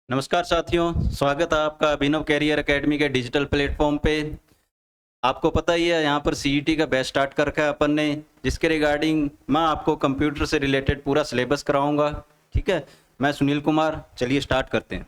नमस्कार साथियों, स्वागत है आपका अभिनव कैरियर एकेडमी के डिजिटल प्लेटफॉर्म पे। आपको पता ही है यहाँ पर सीईटी का बैच स्टार्ट कर रखा है अपन ने, जिसके रिगार्डिंग मैं आपको कंप्यूटर से रिलेटेड पूरा सिलेबस कराऊंगा। ठीक है, मैं सुनील कुमार, चलिए स्टार्ट करते हैं।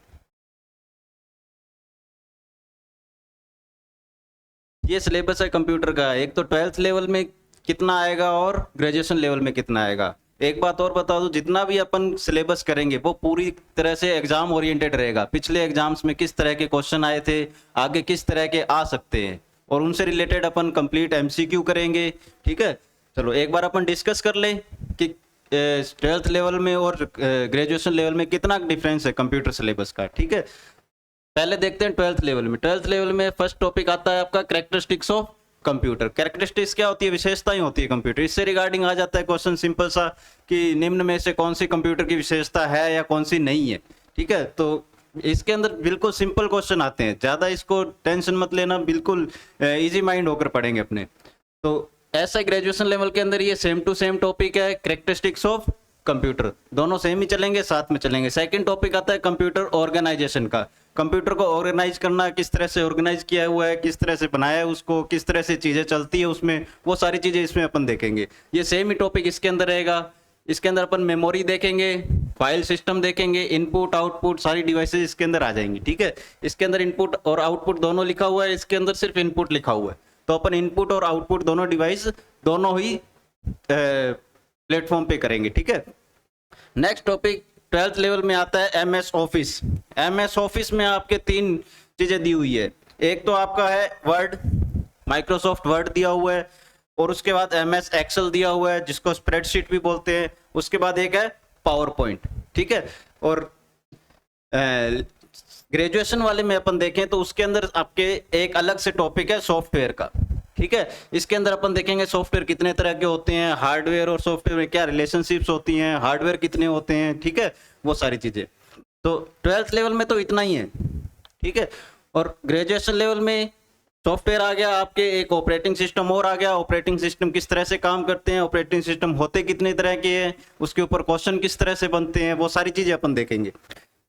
ये सिलेबस है कंप्यूटर का। एक तो 12th लेवल में कितना आएगा और ग्रेजुएशन लेवल में कितना आएगा। एक बात और बता दूं, जितना भी अपन सिलेबस करेंगे वो पूरी तरह से एग्जाम ओरिएंटेड रहेगा। पिछले एग्जाम्स में किस तरह के क्वेश्चन आए थे, आगे किस तरह के आ सकते हैं, और उनसे रिलेटेड अपन कंप्लीट एमसीक्यू करेंगे। ठीक है, चलो एक बार अपन डिस्कस कर लें कि 12th लेवल में और ग्रेजुएशन लेवल में कितना डिफरेंस है कंप्यूटर सिलेबस का। ठीक है, पहले देखते हैं 12th लेवल में। 12th लेवल में फर्स्ट टॉपिक आता है आपका कैरेक्टरिस्टिक्स ऑफ कंप्यूटर। कैरेक्टरिस्टिक्स क्या होती है? विशेषताएं होती है कंप्यूटर। इससे रिगार्डिंग आ जाता है क्वेश्चन सिंपल सा कि निम्न में से कौन सी कंप्यूटर की विशेषता है या कौन सी नहीं है। ठीक है, तो इसके अंदर बिल्कुल सिंपल क्वेश्चन आते हैं, ज़्यादा इसको टेंशन मत लेना, बिल्कुल इजी माइंड होकर पढ़ेंगे अपने। तो ऐसा ग्रेजुएशन लेवल के अंदर ये सेम टू सेम टॉपिक है, कैरेक्टरिस्टिक्स ऑफ कंप्यूटर। दोनों सेम ही चलेंगे, साथ में चलेंगे। सेकंड टॉपिक आता है कंप्यूटर ऑर्गेनाइजेशन का। कंप्यूटर को ऑर्गेनाइज करना, किस तरह से ऑर्गेनाइज किया हुआ है, किस तरह से बनाया है उसको, किस तरह से चीज़ें चलती है उसमें, वो सारी चीज़ें इसमें अपन देखेंगे। ये सेम ही टॉपिक इसके अंदर रहेगा। इसके अंदर अपन मेमोरी देखेंगे, फाइल सिस्टम देखेंगे, इनपुट आउटपुट सारी डिवाइसेज इसके अंदर आ जाएंगी। ठीक है, इसके अंदर इनपुट और आउटपुट दोनों लिखा हुआ है, इसके अंदर सिर्फ इनपुट लिखा हुआ है। तो अपन इनपुट और आउटपुट दोनों डिवाइस दोनों ही प्लेटफॉर्म पे करेंगे। ठीक है, नेक्स्ट टॉपिक 12th लेवल में आता है एमएस ऑफिस। एमएस ऑफिस में आपके तीन चीजें दी हुई है। एक तो आपका है वर्ड, माइक्रोसॉफ्ट वर्ड दिया हुआ है, और उसके बाद एमएस एक्सेल दिया हुआ है जिसको स्प्रेडशीट भी बोलते हैं। उसके बाद एक है पावर पॉइंट। ठीक है, और ग्रेजुएशन वाले में अपन देखें तो उसके अंदर आपके एक अलग से टॉपिक है सॉफ्टवेयर का। ठीक है, इसके अंदर अपन देखेंगे सॉफ्टवेयर कितने तरह के होते हैं, हार्डवेयर और सॉफ्टवेयर में क्या रिलेशनशिप्स होती हैं, हार्डवेयर कितने होते हैं। ठीक है, वो सारी चीजें। तो 12th लेवल में तो इतना ही है। ठीक है, और ग्रेजुएशन लेवल में सॉफ्टवेयर आ गया आपके, एक ऑपरेटिंग सिस्टम और आ गया। ऑपरेटिंग सिस्टम किस तरह से काम करते हैं, ऑपरेटिंग सिस्टम होते कितने तरह के हैं, उसके ऊपर क्वेश्चन किस तरह से बनते हैं, वो सारी चीजें अपन देखेंगे।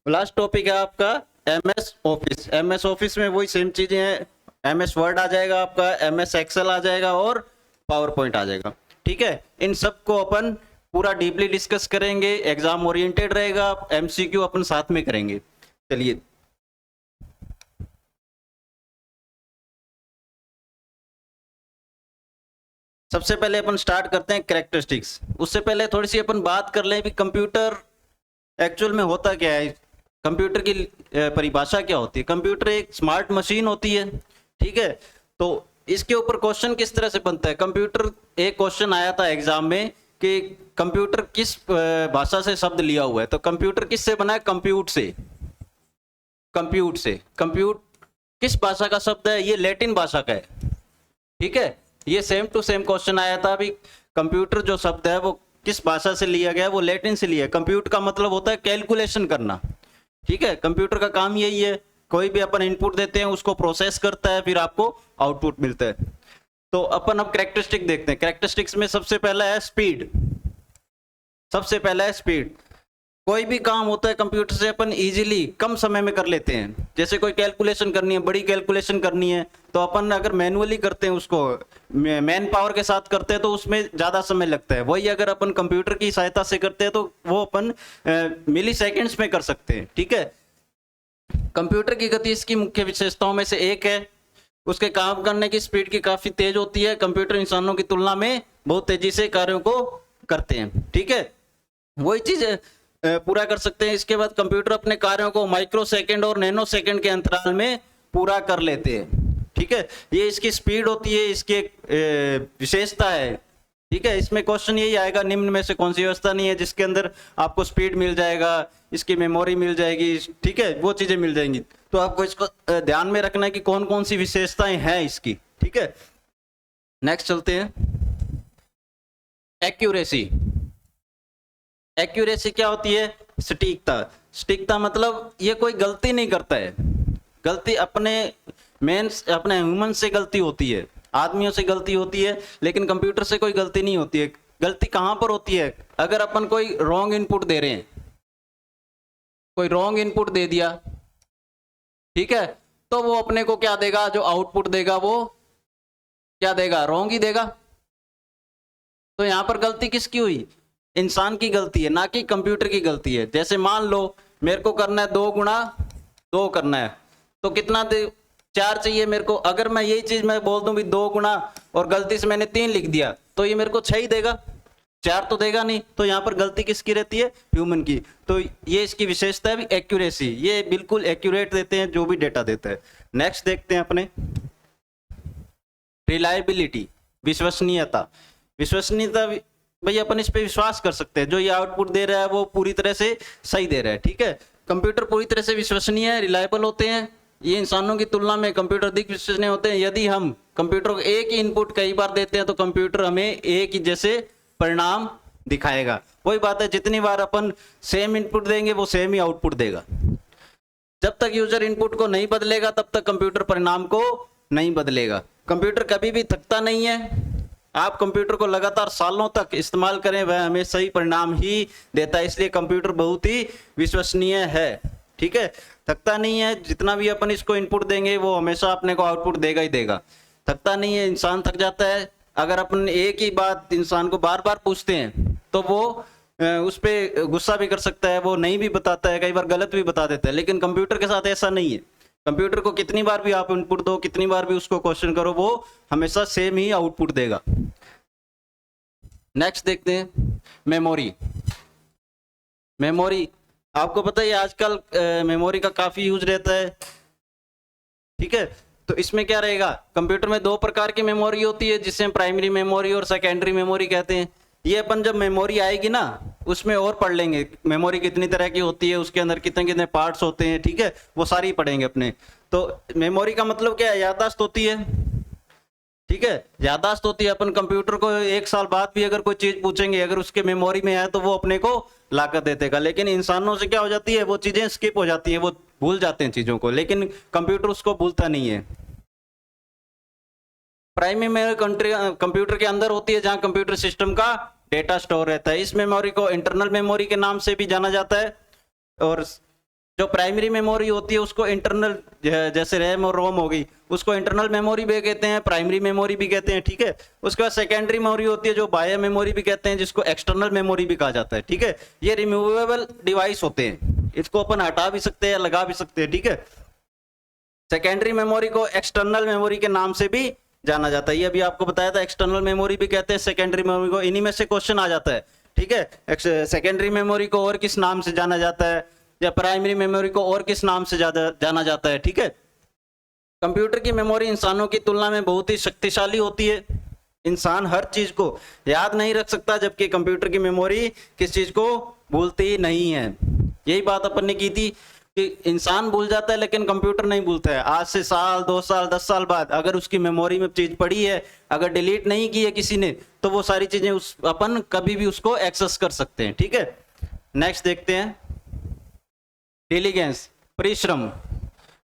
लास्ट टॉपिक है आपका एमएस ऑफिस। एमएस ऑफिस में वही सेम चीजें हैं, एमएस वर्ड आ जाएगा आपका, एमएस एक्सेल आ जाएगा और पावर पॉइंट आ जाएगा। ठीक है, इन सब को अपन पूरा डीपली डिस्कस करेंगे, एग्जाम ओरिएंटेड रहेगा, एमसीक्यू अपन साथ में करेंगे। चलिए, सबसे पहले अपन स्टार्ट करते हैं कैरेक्टरिस्टिक्स। उससे पहले थोड़ी सी अपन बात कर लें कि कंप्यूटर एक्चुअल में होता क्या है, कंप्यूटर की परिभाषा क्या होती है। कंप्यूटर एक स्मार्ट मशीन होती है। ठीक है, तो इसके ऊपर क्वेश्चन किस तरह से बनता है। कंप्यूटर, एक क्वेश्चन आया था एग्जाम में कि कंप्यूटर किस भाषा से शब्द लिया हुआ है। तो कंप्यूटर किस से बना है? कंप्यूट से। कंप्यूट से। कंप्यूट किस भाषा का शब्द है? ये लैटिन भाषा का है। ठीक है, ये सेम टू सेम क्वेश्चन आया था अभी। कंप्यूटर जो शब्द है वो किस भाषा से लिया गया है? वो लैटिन से लिया है। कंप्यूट का मतलब होता है कैलकुलेशन करना। ठीक है, कंप्यूटर का काम यही है, कोई भी अपन इनपुट देते हैं उसको प्रोसेस करता है, फिर आपको आउटपुट मिलता है। तो अपन अब कैरेक्टरिस्टिक देखते हैं। कैरेक्टरिस्टिक्स में सबसे पहला है स्पीड। सबसे पहला है स्पीड। कोई भी काम होता है कंप्यूटर से अपन इजीली कम समय में कर लेते हैं। जैसे कोई कैलकुलेशन करनी है, बड़ी कैलकुलेशन करनी है, तो अपन अगर मैनुअली करते हैं, उसको मैन पावर के साथ करते हैं तो उसमें ज़्यादा समय लगता है। वही अगर अपन कंप्यूटर की सहायता से करते हैं तो वो अपन मिली सेकेंड्स में कर सकते हैं। ठीक है, कंप्यूटर की गति इसकी मुख्य विशेषताओं में से एक है। उसके काम करने की स्पीड की काफ़ी तेज होती है। कंप्यूटर इंसानों की तुलना में बहुत तेजी से कार्यों को करते हैं। ठीक है, वही चीज़ पूरा कर सकते हैं। इसके बाद कंप्यूटर अपने कार्यों को माइक्रो सेकंड और नैनो सेकंड के अंतराल में पूरा कर लेते हैं। ठीक है, ये इसकी स्पीड होती है, इसकी एक विशेषता है। ठीक है, इसमें क्वेश्चन यही आएगा, निम्न में से कौन सी व्यवस्था नहीं है जिसके अंदर आपको स्पीड मिल जाएगा, इसकी मेमोरी मिल जाएगी। ठीक है, वो चीजें मिल जाएंगी। तो आपको इसको ध्यान में रखना है कि कौन कौन सी विशेषताएं हैं इसकी। ठीक है, नेक्स्ट चलते हैं। एक्यूरेसी। एक्यूरेसी क्या होती है? सटीकता। सटीकता मतलब ये कोई गलती नहीं करता है। गलती अपने अपने ह्यूमन से गलती होती है, आदमियों से गलती होती है, लेकिन कंप्यूटर से कोई गलती नहीं होती है। गलती कहाँ पर होती है? अगर अपन कोई रॉन्ग इनपुट दे रहे हैं, कोई रॉन्ग इनपुट दे दिया, ठीक है, तो वो अपने को क्या देगा, जो आउटपुट देगा वो क्या देगा, रॉन्ग ही देगा। तो यहां पर गलती किसकी हुई, इंसान की गलती है, ना कि कंप्यूटर की गलती है। जैसे मान लो मेरे को करना है 2 गुणा 2 करना है, तो कितना दे 4 चाहिए मेरे को। अगर मैं यही चीज मैं बोल दूं भी 2 गुणा और गलती से मैंने 3 लिख दिया, तो ये मेरे को 6 ही देगा, 4 तो देगा नहीं। तो यहाँ पर गलती किसकी रहती है, ह्यूमन की। तो ये इसकी विशेषता है एक्यूरेसी, ये बिल्कुल एक्यूरेट देते हैं जो भी डेटा देता है। नेक्स्ट देखते हैं अपने रिलायबिलिटी, विश्वसनीयता। विश्वसनीयता भाई अपन इस पे विश्वास कर सकते हैं, जो ये आउटपुट दे रहा है वो पूरी तरह से सही दे रहा है, ठीक है। कंप्यूटर पूरी तरह से विश्वसनीय है, रिलायबल होते हैं। ये इंसानों की तुलना में कंप्यूटर अधिक विश्वसनीय होते हैं। यदि हम कंप्यूटर को एक ही इनपुट कई बार देते हैं तो कंप्यूटर हमें एक ही जैसे परिणाम दिखाएगा। वही बात है, जितनी बार अपन सेम इनपुट देंगे वो सेम ही आउटपुट देगा। जब तक यूजर इनपुट को नहीं बदलेगा तब तक कंप्यूटर परिणाम को नहीं बदलेगा। कंप्यूटर कभी भी थकता नहीं है। आप कंप्यूटर को लगातार सालों तक इस्तेमाल करें वह हमें सही परिणाम ही देता है, इसलिए कंप्यूटर बहुत ही विश्वसनीय है, ठीक है। थकता नहीं है, जितना भी अपन इसको इनपुट देंगे वो हमेशा अपने को आउटपुट देगा ही देगा। थकता नहीं है, इंसान थक जाता है। अगर अपन एक ही बात इंसान को बार बार पूछते हैं तो वो उस पर गुस्सा भी कर सकता है, वो नहीं भी बताता है, कई बार गलत भी बता देता है। लेकिन कंप्यूटर के साथ ऐसा नहीं है। कंप्यूटर को कितनी बार भी आप इनपुट दो, कितनी बार भी उसको क्वेश्चन करो, वो हमेशा सेम ही आउटपुट देगा। नेक्स्ट देखते हैं मेमोरी। मेमोरी आपको पता है आजकल मेमोरी का काफी यूज रहता है, ठीक है। तो इसमें क्या रहेगा, कंप्यूटर में 2 प्रकार की मेमोरी होती है, जिसे हम प्राइमरी मेमोरी और सेकेंडरी मेमोरी कहते हैं। ये अपन जब मेमोरी आएगी ना उसमें और पढ़ लेंगे, मेमोरी कितनी तरह की होती है, उसके अंदर कितने कितने पार्ट्स होते हैं, ठीक है, वो सारी पढ़ेंगे अपने। तो मेमोरी का मतलब क्या है, याददाश्त होती है, ठीक है, याददाश्त होती है। अपन कंप्यूटर को 1 साल बाद भी अगर कोई चीज पूछेंगे, अगर उसके मेमोरी में है तो वो अपने को लाकर दे देगा। लेकिन इंसानों से क्या हो जाती है, वो चीजें स्किप हो जाती हैं, वो भूल जाते हैं चीजों को, लेकिन कंप्यूटर उसको भूलता नहीं है। प्राइमरी मेमोरी कंप्यूटर के अंदर होती है, जहां कंप्यूटर सिस्टम का डेटा स्टोर रहता है। इस मेमोरी को इंटरनल मेमोरी के नाम से भी जाना जाता है। और जो प्राइमरी मेमोरी होती है उसको इंटरनल, जैसे रैम और रोम होगी, उसको इंटरनल मेमोरी भी कहते हैं, प्राइमरी मेमोरी भी कहते हैं, ठीक है। उसके बाद सेकेंडरी मेमोरी होती है जो बाह्य मेमोरी भी कहते हैं, जिसको एक्सटर्नल मेमोरी भी कहा जाता है, ठीक है। ये रिमूवेबल डिवाइस होते हैं, इसको अपन हटा भी सकते हैं, लगा भी सकते हैं, ठीक है। सेकेंडरी मेमोरी को एक्सटर्नल मेमोरी के नाम से भी जाना जाता है। ये अभी आपको बताया था, एक्सटर्नल मेमोरी भी कहते हैं सेकेंडरी मेमोरी को। इन्हीं में से क्वेश्चन आ जाता है, ठीक है। सेकेंडरी मेमोरी को और किस नाम से जाना जाता है, या प्राइमरी मेमोरी को और किस नाम से जाना जाता है, ठीक है। कंप्यूटर की मेमोरी इंसानों की तुलना में बहुत ही शक्तिशाली होती है। इंसान हर चीज को याद नहीं रख सकता, जबकि कंप्यूटर की मेमोरी किस चीज को भूलती नहीं है। यही बात अपन ने की थी कि इंसान भूल जाता है लेकिन कंप्यूटर नहीं भूलता है। आज से साल 2 साल 10 साल बाद अगर उसकी मेमोरी में चीज पड़ी है, अगर डिलीट नहीं की है किसी ने, तो वो सारी चीजें उस अपन कभी भी उसको एक्सेस कर सकते हैं, ठीक है। नेक्स्ट देखते हैं डिलीजेंस, परिश्रम।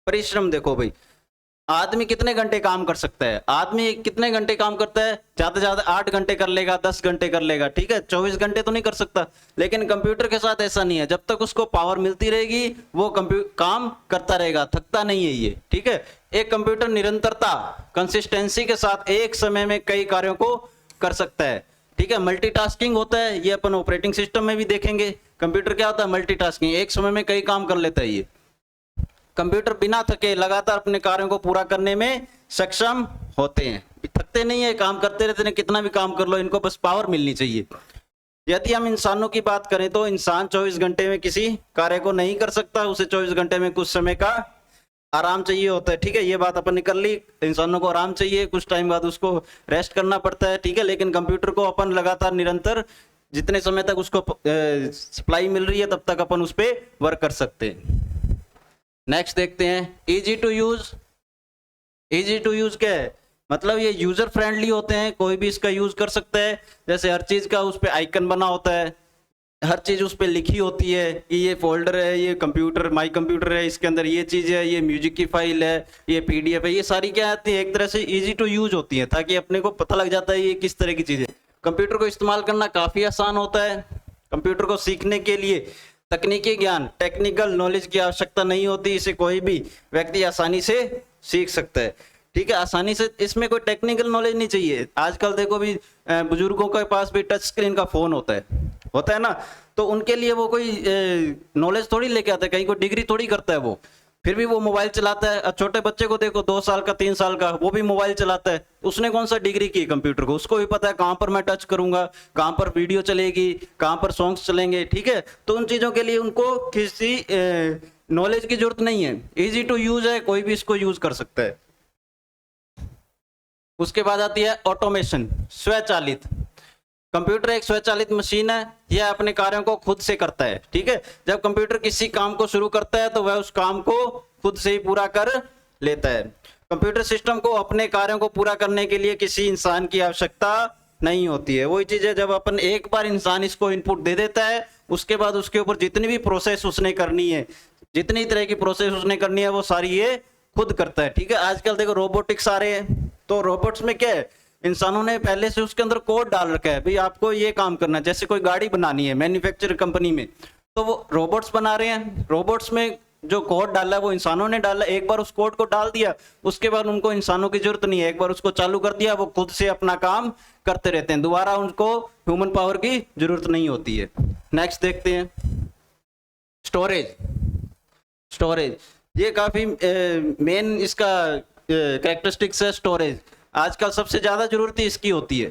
परिश्रम देखो भाई, आदमी कितने घंटे काम कर सकता है, आदमी कितने घंटे काम करता है, ज्यादा से ज्यादा 8 घंटे कर लेगा, 10 घंटे कर लेगा, ठीक है। 24 घंटे तो नहीं कर सकता। लेकिन कंप्यूटर के साथ ऐसा नहीं है, जब तक उसको पावर मिलती रहेगी वो काम करता रहेगा, थकता नहीं है ये, ठीक है। एक कंप्यूटर निरंतरता, कंसिस्टेंसी के साथ एक समय में कई कार्यों को कर सकता है, ठीक है। मल्टीटास्किंग होता है, ये अपन ऑपरेटिंग सिस्टम में भी देखेंगे। कंप्यूटर क्या होता है, मल्टीटास्किंग, एक समय में कई काम कर लेता है ये। कंप्यूटर बिना थके लगातार अपने कार्यों को पूरा करने में सक्षम होते हैं, थकते नहीं है, काम करते रहते हैं, कितना भी काम कर लो, इनको बस पावर मिलनी चाहिए। यदि हम इंसानों की बात करें तो इंसान 24 घंटे में किसी कार्य को नहीं कर सकता, उसे 24 घंटे में कुछ समय का आराम चाहिए होता है, ठीक है। ये बात अपन ने कर ली, इंसानों को आराम चाहिए, कुछ टाइम बाद उसको रेस्ट करना पड़ता है, ठीक है। लेकिन कंप्यूटर को अपन लगातार निरंतर जितने समय तक उसको सप्लाई मिल रही है तब तक अपन उस पर वर्क कर सकते हैं। नेक्स्ट देखते हैं easy to use. Easy to use क्या है, मतलब ये यूजर फ्रेंडली होते हैं, कोई भी इसका यूज कर सकता है। जैसे हर चीज का उस पर आइकन बना होता है, हर चीज उस पर लिखी होती है कि ये फोल्डर है, ये कंप्यूटर माई कंप्यूटर है, इसके अंदर ये चीज है, ये म्यूजिक की फाइल है, ये पीडीएफ है, ये सारी क्या आती है, एक तरह से इजी टू यूज होती है, ताकि अपने को पता लग जाता है ये किस तरह की चीज है। कंप्यूटर को इस्तेमाल करना काफी आसान होता है। कंप्यूटर को सीखने के लिए तकनीकी ज्ञान, टेक्निकल नॉलेज की आवश्यकता नहीं होती, इसे कोई भी व्यक्ति आसानी से सीख सकता है। ठीक है, आसानी से, इसमें कोई टेक्निकल नॉलेज नहीं चाहिए। आजकल देखो भी बुजुर्गों के पास भी टच स्क्रीन का फोन होता है ना, तो उनके लिए वो कोई नॉलेज थोड़ी लेके आता है, कहीं कोई डिग्री थोड़ी करता है वो, फिर भी वो मोबाइल चलाता है। अब छोटे बच्चे को देखो, 2 साल का 3 साल का, वो भी मोबाइल चलाता है, उसने कौन सा डिग्री की कंप्यूटर को, उसको भी पता है कहाँ पर मैं टच करूंगा, कहाँ पर वीडियो चलेगी, कहाँ पर सॉन्ग्स चलेंगे। ठीक है, तो उन चीजों के लिए उनको किसी नॉलेज की जरूरत नहीं है, इजी टू यूज है, कोई भी इसको यूज कर सकता है। उसके बाद आती है ऑटोमेशन, स्वचालित। कंप्यूटर एक स्वचालित मशीन है, यह अपने कार्यों को खुद से करता है। ठीक है, जब कंप्यूटर किसी काम को शुरू करता है तो वह उस काम को खुद से ही पूरा कर लेता है। कंप्यूटर सिस्टम को अपने कार्यों को पूरा करने के लिए किसी इंसान की आवश्यकता नहीं होती है। वही चीज है, जब अपन एक बार इंसान इसको इनपुट दे देता है, उसके बाद उसके ऊपर जितनी भी प्रोसेस उसने करनी है, जितनी तरह की प्रोसेस उसने करनी है, वो सारी ये खुद करता है। ठीक है, आजकल देखो रोबोटिक्स आ रहे हैं, तो रोबोट्स में क्या है, इंसानों ने पहले से उसके अंदर कोड डाल रखा है, भाई आपको ये काम करना है। जैसे कोई गाड़ी बनानी है मैन्युफैक्चर कंपनी में, तो वो रोबोट्स बना रहे हैं, रोबोट्स में जो कोड डाला है वो इंसानों ने डाला, एक बार उस कोड को डाल दिया, उसके बाद उनको इंसानों की जरूरत नहीं है, एक बार उसको चालू कर दिया, वो खुद से अपना काम करते रहते हैं, दोबारा उनको ह्यूमन पावर की जरूरत नहीं होती है। नेक्स्ट देखते हैं स्टोरेज। स्टोरेज ये काफी मेन इसका कैरेक्टरिस्टिक्स है स्टोरेज। आजकल सबसे ज्यादा जरूरत इसकी होती है।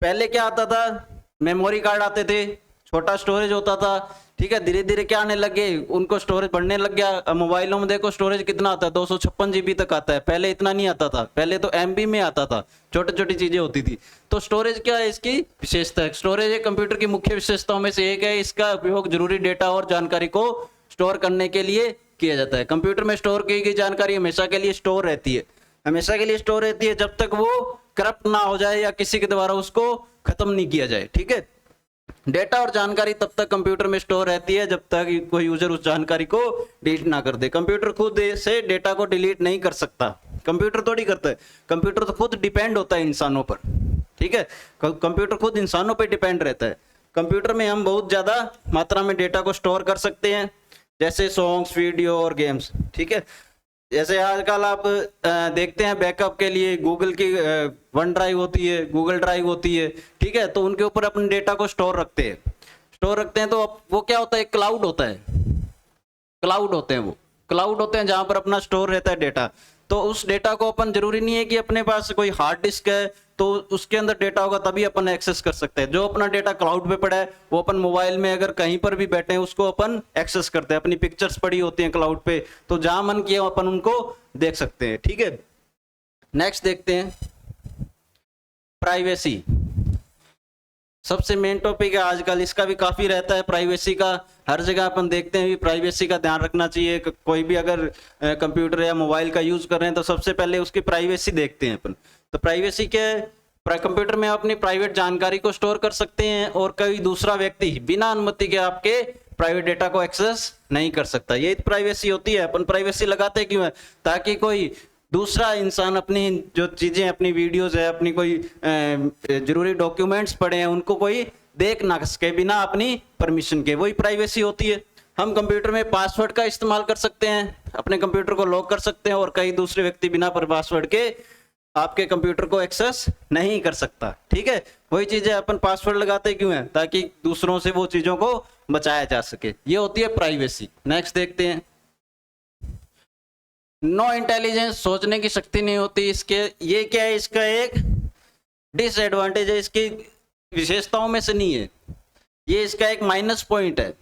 पहले क्या आता था, मेमोरी कार्ड आते थे, छोटा स्टोरेज होता था। ठीक है, धीरे धीरे क्या आने लगे, उनको स्टोरेज बढ़ने लग गया। मोबाइलों में देखो स्टोरेज कितना आता है, 256 GB तक आता है, पहले इतना नहीं आता था, पहले तो MB में आता था, छोटी छोटी चीजें होती थी। तो स्टोरेज क्या है, इसकी विशेषता है। स्टोरेज एक कंप्यूटर की मुख्य विशेषताओं में से एक है, इसका उपयोग जरूरी डेटा और जानकारी को स्टोर करने के लिए किया जाता है। कंप्यूटर में स्टोर की गई जानकारी हमेशा के लिए स्टोर रहती है, हमेशा के लिए स्टोर रहती है, जब तक वो करप्ट ना हो जाए या किसी के द्वारा उसको खत्म नहीं किया जाए। ठीक है, डेटा और जानकारी तब तक कंप्यूटर में स्टोर रहती है जब तक कोई यूजर उस जानकारी को डिलीट ना कर दे। कंप्यूटर खुद से डेटा को डिलीट नहीं कर सकता, कंप्यूटर थोड़ी करता है, कंप्यूटर तो खुद डिपेंड होता है इंसानों पर। ठीक है, कंप्यूटर खुद इंसानों पर डिपेंड रहता है। कंप्यूटर में हम बहुत ज्यादा मात्रा में डेटा को स्टोर कर सकते हैं, जैसे सॉन्ग्स, वीडियो और गेम्स। ठीक है, जैसे आजकल आप देखते हैं बैकअप के लिए गूगल की वन ड्राइव होती है, गूगल ड्राइव होती है। ठीक है, तो उनके ऊपर अपने डेटा को स्टोर रखते हैं, तो वो क्या होता है, क्लाउड होता है, क्लाउड होते हैं, वो क्लाउड होते हैं जहां पर अपना स्टोर रहता है डेटा। तो उस डेटा को अपन, जरूरी नहीं है कि अपने पास कोई हार्ड डिस्क है तो उसके अंदर डेटा होगा तभी अपन एक्सेस कर सकते हैं। जो अपना डेटा क्लाउड पे पड़ा है वो अपन मोबाइल में अगर कहीं पर भी बैठे हैं उसको अपन एक्सेस करते हैं। अपनी पिक्चर्स पड़ी होती हैं क्लाउड पे, तो जहां मन किया अपन उनको देख सकते हैं। ठीक है, नेक्स्ट देखते हैं प्राइवेसी। सबसे मेन टॉपिक है आजकल, इसका भी काफी रहता है प्राइवेसी का। हर जगह अपन देखते हैं भी प्राइवेसी का ध्यान रखना चाहिए। कोई भी अगर कंप्यूटर या मोबाइल का यूज कर रहे हैं तो सबसे पहले उसकी प्राइवेसी देखते हैं अपन। तो प्राइवेसी क्या है, कंप्यूटर में अपनी प्राइवेट जानकारी को स्टोर कर सकते हैं और कोई दूसरा व्यक्ति बिना अनुमति के आपके प्राइवेट डेटा को एक्सेस नहीं कर सकता। ये प्राइवेसी होती है। अपन प्राइवेसी लगाते क्यों है, ताकि कोई दूसरा इंसान अपनी जो चीजें, अपनी वीडियोस है, अपनी कोई जरूरी डॉक्यूमेंट्स पड़े हैं उनको कोई देख ना सके बिना अपनी परमिशन के, वही प्राइवेसी होती है। हम कंप्यूटर में पासवर्ड का इस्तेमाल कर सकते हैं, अपने कंप्यूटर को लॉक कर सकते हैं और कई दूसरे व्यक्ति बिना पासवर्ड के आपके कंप्यूटर को एक्सेस नहीं कर सकता। ठीक है, वही चीजें अपन पासवर्ड लगाते क्यों है, ताकि दूसरों से वो चीजों को बचाया जा सके। ये होती है प्राइवेसी। नेक्स्ट देखते हैं नो इंटेलिजेंस, सोचने की शक्ति नहीं होती इसके। ये क्या है, इसका एक डिसएडवांटेज है, इसकी विशेषताओं में से नहीं है, ये इसका एक माइनस पॉइंट है।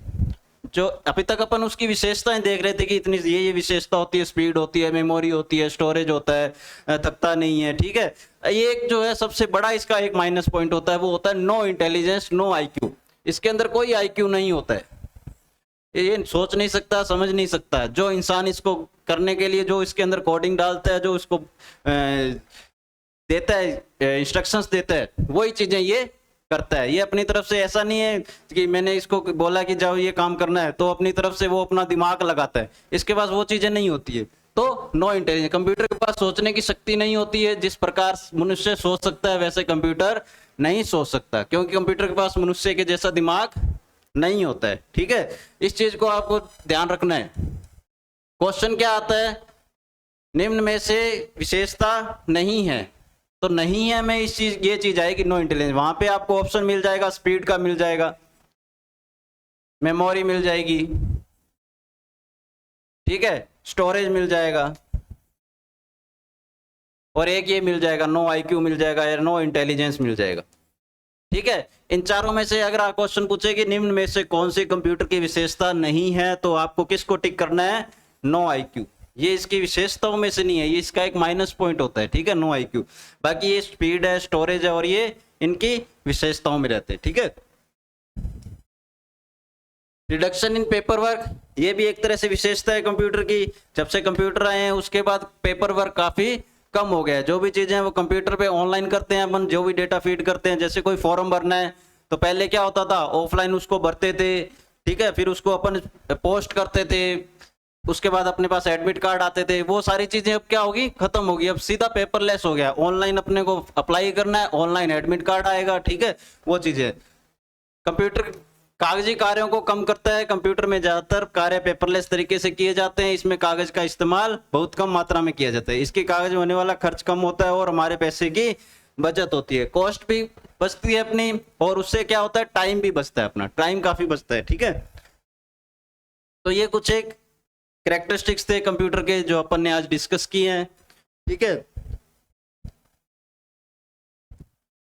जो अभी तक अपन उसकी विशेषताएं देख रहे थे कि इतनी ये विशेषता होती है, स्पीड होती है, मेमोरी होती है, स्टोरेज होता है, थकता नहीं है। ठीक है, ये एक जो है सबसे बड़ा इसका एक माइनस पॉइंट होता है, वो होता है नो इंटेलिजेंस, नो आईक्यू। इसके अंदर कोई आईक्यू नहीं होता है, ये सोच नहीं सकता, समझ नहीं सकता। जो इंसान इसको करने के लिए जो इसके अंदर कोडिंग डालता है, जो इसको देता है, इंस्ट्रक्शंस देता है, वही चीजें ये करता है। ये अपनी तरफ से ऐसा नहीं है कि मैंने इसको बोला कि जाओ ये काम करना है तो अपनी तरफ से वो अपना दिमाग लगाता है, इसके पास वो चीजें नहीं होती है। तो नो इंटेलिजेंस, कंप्यूटर के पास सोचने की शक्ति नहीं होती है। जिस प्रकार मनुष्य सोच सकता है वैसे कंप्यूटर नहीं सोच सकता, क्योंकि कंप्यूटर के पास मनुष्य के जैसा दिमाग नहीं होता है, ठीक है। इस चीज को आपको ध्यान रखना है। क्वेश्चन क्या आता है, निम्न में से विशेषता नहीं है, तो नहीं है में इस चीज ये चीज आएगी नो इंटेलिजेंस। वहां पे आपको ऑप्शन मिल जाएगा, स्पीड का मिल जाएगा, मेमोरी मिल जाएगी, ठीक है, स्टोरेज मिल जाएगा, और एक ये मिल जाएगा नो आईक्यू मिल जाएगा या नो इंटेलिजेंस मिल जाएगा, ठीक है। इन चारों में से अगर आप क्वेश्चन पूछे कि निम्न में से कौन सी कंप्यूटर की विशेषता नहीं है, तो आपको किसको टिक करना है, नो आईक्यू। ये इसकी विशेषताओं में से नहीं है, ये इसका एक माइनस पॉइंट होता है, ठीक है, नो आईक्यू। बाकी ये स्पीड है, स्टोरेज है, और ये इनकी विशेषताओं में रहते हैं, ठीक है। रिडक्शन इन पेपर वर्क, ये भी एक तरह से विशेषता है कंप्यूटर की। जब से कंप्यूटर आए हैं उसके बाद पेपर वर्क काफी कम हो गया है। जो भी चीजें वो कंप्यूटर पे ऑनलाइन करते हैं अपन, जो भी डेटा फीड करते हैं, जैसे कोई फॉर्म भरना है तो पहले क्या होता था, ऑफलाइन उसको भरते थे, ठीक है, फिर उसको अपन पोस्ट करते थे, उसके बाद अपने पास एडमिट कार्ड आते थे, वो सारी चीजें अब क्या होगी, खत्म होगी। अब सीधा पेपरलेस हो गया, ऑनलाइन अपने को अप्लाई करना है, ऑनलाइन एडमिट कार्ड आएगा, ठीक है, वो चीजें। कंप्यूटर कागजी कार्यों को कम करता है, कंप्यूटर में ज्यादातर कार्य पेपरलेस तरीके से किए जाते हैं, इसमें कागज का इस्तेमाल बहुत कम मात्रा में किया जाता है। इसके कागज होने वाला खर्च कम होता है और हमारे पैसे की बचत होती है, कॉस्ट भी बचती है अपनी, और उससे क्या होता है, टाइम भी बचता है, अपना टाइम काफी बचता है, ठीक है। तो ये कुछ एक कैरेक्टरिस्टिक्स थे कंप्यूटर के जो अपन ने आज डिस्कस किए हैं, ठीक है।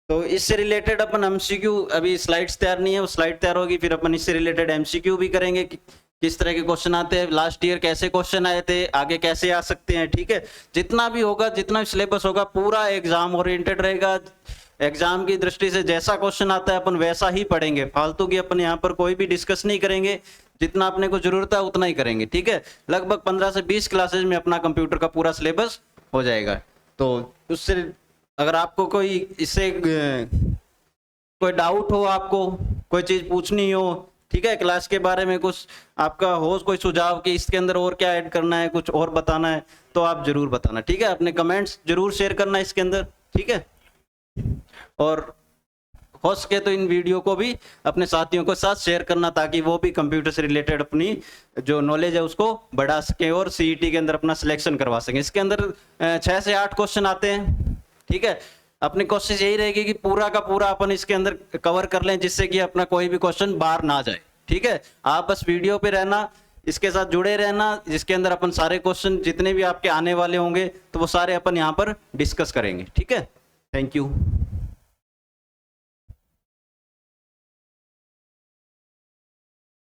तो इससे रिलेटेड अपन एमसीक्यू, अभी स्लाइड्स तैयार नहीं है, वो स्लाइड तैयार होगी फिर अपन इससे रिलेटेड एमसीक्यू भी करेंगे, किस तरह के क्वेश्चन आते हैं, लास्ट ईयर कैसे क्वेश्चन आए थे, आगे कैसे आ सकते हैं, ठीक है। जितना भी होगा, जितना भी सिलेबस होगा, पूरा एग्जाम ओरिएंटेड रहेगा। एग्जाम की दृष्टि से जैसा क्वेश्चन आता है अपन वैसा ही पढ़ेंगे, फालतू की अपन यहाँ पर कोई भी डिस्कस नहीं करेंगे, जितना अपने को जरूरत है उतना ही करेंगे, ठीक है। लगभग 15 से 20 क्लासेज में अपना कंप्यूटर का पूरा सिलेबस हो जाएगा। तो उससे अगर आपको कोई इससे कोई डाउट हो, आपको कोई चीज पूछनी हो, ठीक है, क्लास के बारे में कुछ आपका हो कोई सुझाव कि इसके अंदर और क्या ऐड करना है, कुछ और बताना है, तो आप जरूर बताना, ठीक है। अपने कमेंट्स जरूर शेयर करना इसके अंदर, ठीक है। और हो सके तो इन वीडियो को भी अपने साथियों के साथ शेयर करना, ताकि वो भी कंप्यूटर से रिलेटेड अपनी जो नॉलेज है उसको बढ़ा सके और सीईटी के अंदर अपना सिलेक्शन करवा सके। इसके अंदर 6 से 8 क्वेश्चन आते हैं, ठीक है। अपनी कोशिश यही रहेगी कि पूरा का पूरा अपन इसके अंदर कवर कर लें, जिससे कि अपना कोई भी क्वेश्चन बाहर ना जाए, ठीक है। आप बस वीडियो पे रहना, इसके साथ जुड़े रहना, जिसके अंदर अपन सारे क्वेश्चन जितने भी आपके आने वाले होंगे तो वो सारे अपन यहाँ पर डिस्कस करेंगे, ठीक है। Thank you.